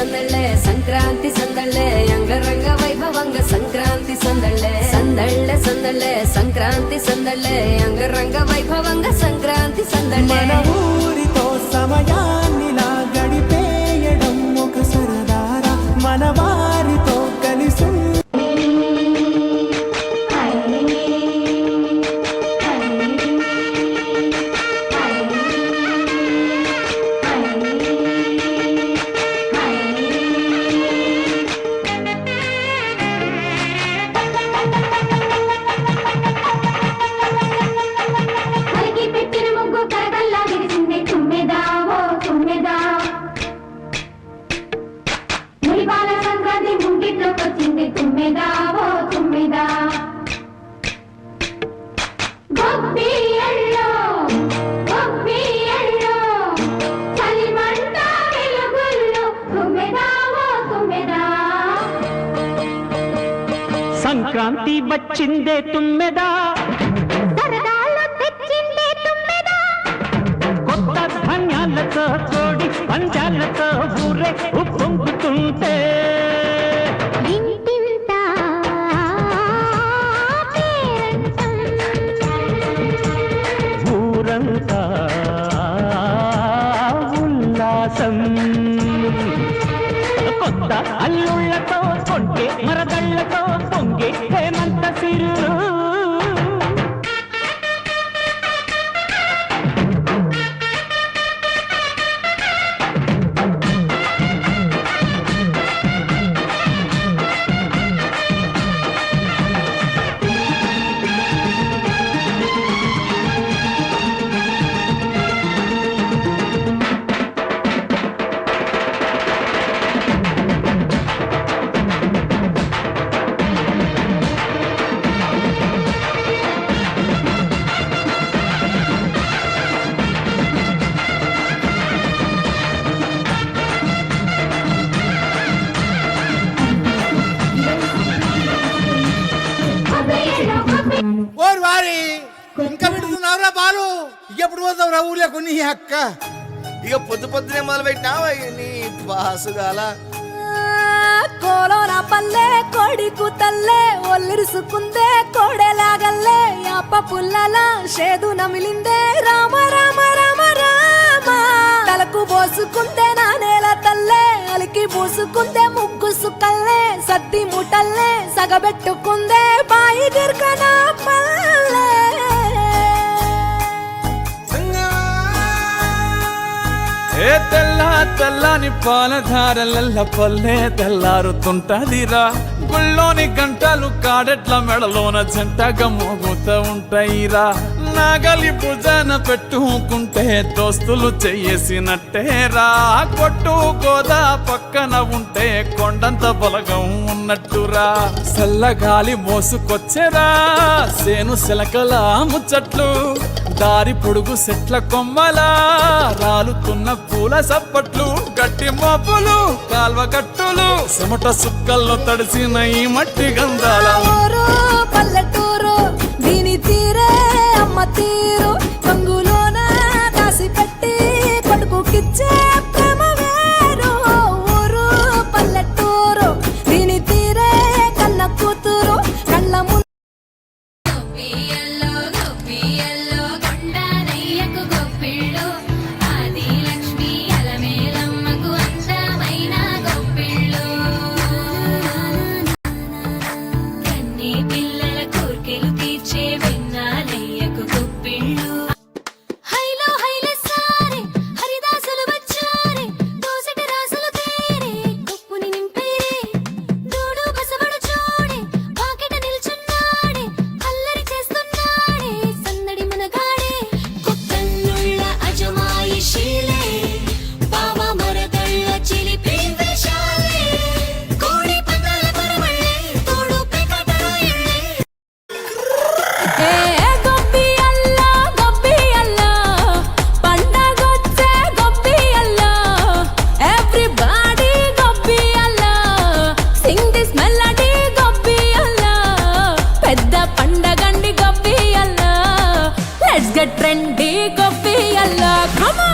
సందళ్ళే సంక్రాంతి సందళ్ళే అంగరంగ వైభవంగ సంక్రాంతి సందళ్ళే సందళ్ళే సందళ్ళే సంక్రాంతి సందళ్ళే అంగరంగ వైభవంగ సంక్రాంతి సందళ్ళే మన ఊరితో సమయాన్నిలా గడిపేయడం ఒక సరదారా మన వారితో కలిసి సంక్రాంతి వచ్చిందే తుమ్మెదా సరదాలు తెచ్చిందే తుమ్మెదా కొత్త ధాన్యాలతో కోడి పంజాలతో ఊరే ఉప్పొంగుతుంటే ఇంటింతా పేరంటం ఊరంతా ఉల్లాసం కొత్త అల్లుళ్ళతో కొంటే మరదళ్ళతో పొంగే హేమంత సిరు ఓరి వారి ఇంకా పెడుతున్నావురా బాలు ఎప్పుడు పోతావురా ఊర్లో కొన్ని అక్క ఇక పొద్దు పొద్దునే మొదలు పెట్టినావా నీ బాసుగాల కోలోన పల్లె కోడి కూతల్లే ఒల్లిరుసుకుందే కోడెలాగల్లే యాప పుల్లల షేదు నమిలిందే రామ రామ రామ రామ తలకు పోసుకుందే నా నేల తల్లే అలికి పూసుకుందే ముగ్గు సుక్కల్లే సద్ది ముటల్లే సగబెట్టుకుందే బాయి దిర్కన పల్లె ఏ తెల్ల తెల్లని పాలధారలల్ల పల్లె తెల్లారుతుంటదిరా గుళ్ళోని గంటలు కాడెట్ల మెడలోన జంటగా మోగుతూ ఉంటాయిరా నాగలి భుజాన పెట్టుకుంటే దోస్తులు చెయ్యేసినట్టేరా కొట్టు గోదా పక్కన ఉంటే కొండంత బలగం ఉన్నట్టురా చల్లగాలి మోసుకొచ్చెరా సేను శిలకల ముచ్చట్లు దారి పొడుగు చెట్ల కొమ్మలా రాలుతున్న పూల సప్పట్లు గట్టి మోపులు కాల్వ గట్టులు చెమట సుక్కల్లో తడిసిన ఈ మట్టి గంధాల ఊరు పల్లెటూరు దీని తీరే అమ్మ తీరు కంగులోన దాసి పెట్టి కొడుకుకిచ్చే ప్రేమ వేరు ఊరు పల్లెటూరు దీని తీరే కన్న కూతురు కళ్ళ ముందు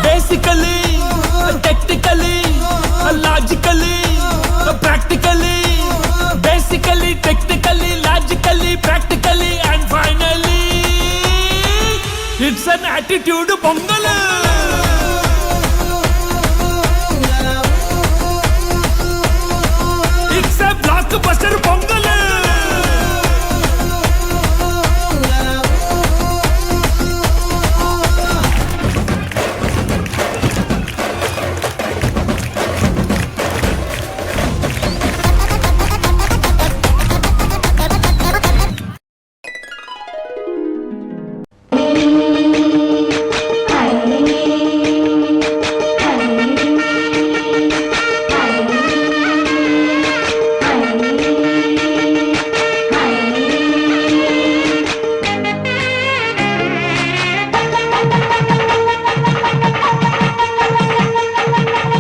Basically, technically, logically logically practically basically technically logically practically and finally it's an attitude Pongal it's a blockbuster Pongal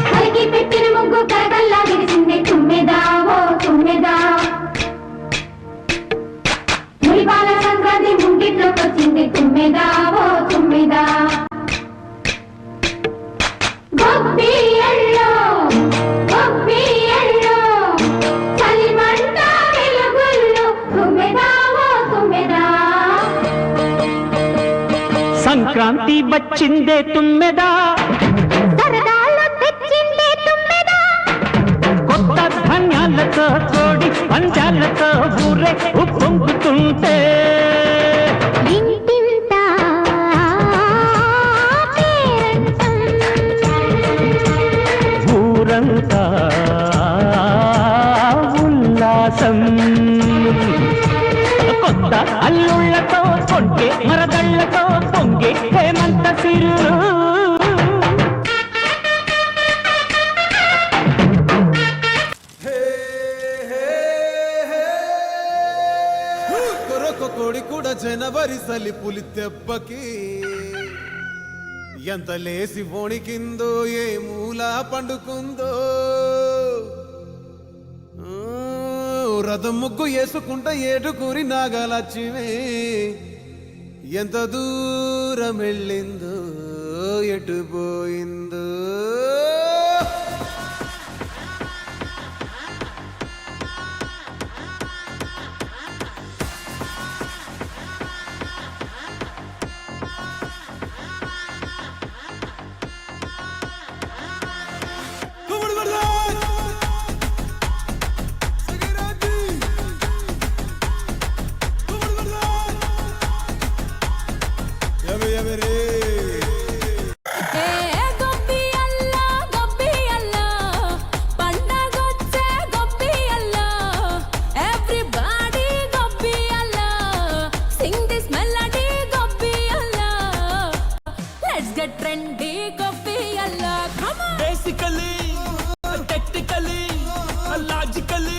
హరికి పెట్టిన ముగ్గు కరగల్లా విరిసిందే తుమ్మెదా ఓ తుమ్మెదా మురిపాల సంక్రాంతి ముంగిట్లోకి వచ్చింది తుమ్మెదా ఓ తుమ్మెదా గొబ్బియల్లో చలిమంట వెలుగుల్లో తుమ్మెదా ఓ తుమ్మెదా సంక్రాంతి వచ్చిందే తుమ్మెదా సరదాలు తెచ్చిందే తుమ్మెదా కొత్త ధాన్యాలతో కోడి పంచాలతో ఊరే ఉప్పొంగుతుంటే ఇంటింత పేరంటం ఊరంతా ఉల్లాసం కొత్త అల్లుళ్ళతో కొంటే మరదళ్ళతో పొంగే హేమంత సిరు కొరొక కోడి కూడా జనవరి సలి పులి దెబ్బకి ఎంత లేసి వణికిందో ఏ మూల పండుకుందో రథం ముగ్గు వేసుకుంటా ఏడుకూరి నాగలచ్చివే ఎంత దూరం వెళ్ళిందో ఎటు పోయిందో ఏ గొబ్బి అల్లా పండగొచ్చే గొబ్బి అల్లా ఎవ్రీబడీ గొబ్బి అల్లా సింగ్ దిస్ మెలడీ గొబ్బి అల్లా లెట్స్ గెట్ ట్రెండీ గొబ్బి అల్లా come on basically technically logically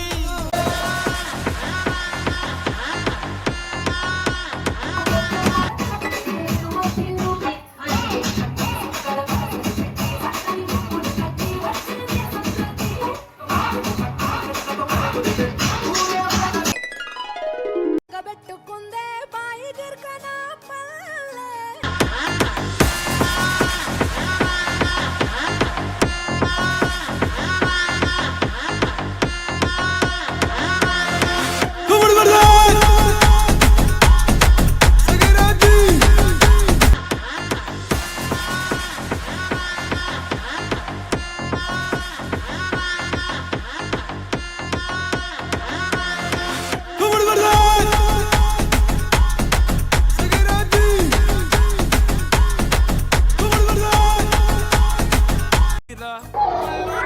పెట్టుకుందే బాయి గిర్కన పల్లె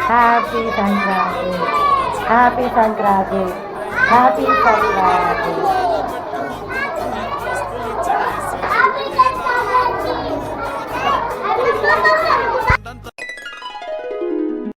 Happy Sankrati. Happy Sankrati. Happy Sankrati.